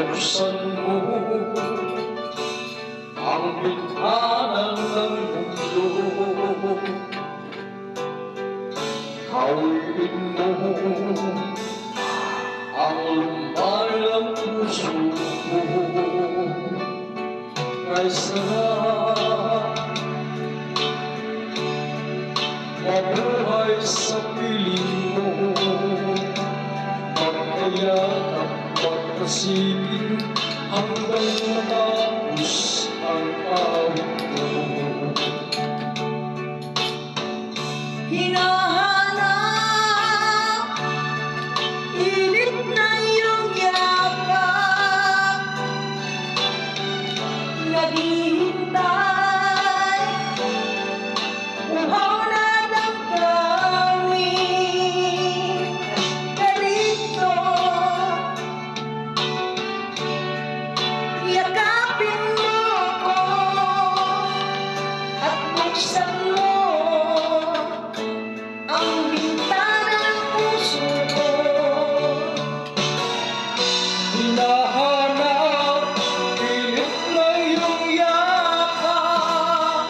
buksan mo ang bintana ng mundo. Hawiin mo ang lumbalang puso mo. Kaysa mabuhay sa piling mo, magkayakap, magkasigin hanggang matapos ang awit mo. Hinahanap, init na iyong yakap, naghihintay, uhaw na damdamin ka rito. Yakapin mo ako at buksan mo ang bintana ng puso ko. Hinahanap, pilit na iyong yakap,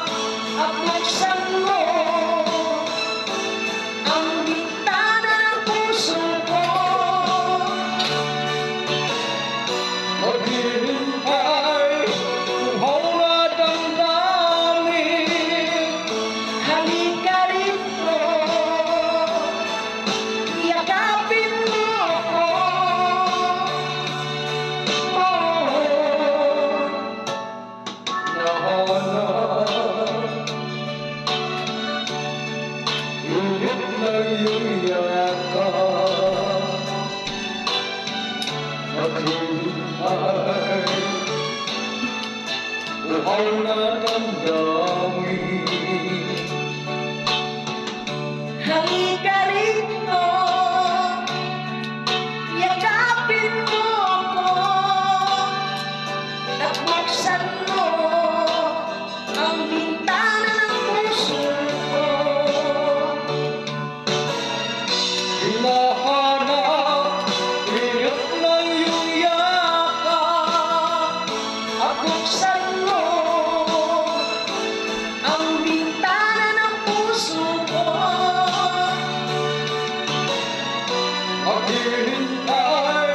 At buksan mo ang bintana ng puso ko. maghihintay, uhaw na damdamin. Halika rito, yakapin mo ako. Init na iyong yakap, maghihintay, uhaw na damdamin. Halika rito, yakapin mo ako at buksan mo ang bintana ng puso ko. Hinahanap, init na iyong yakap, At buksan mo ang bintana ng puso ko. maghihintay,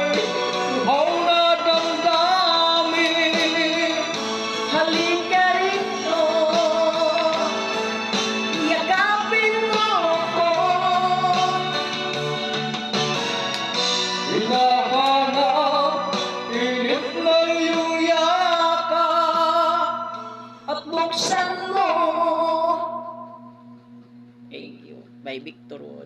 uhaw na damdamin. Halika rito, yakapin mo ako. Hinahanap, init na iyong yakap, At buksan mo. Thank you. By Victor Wood.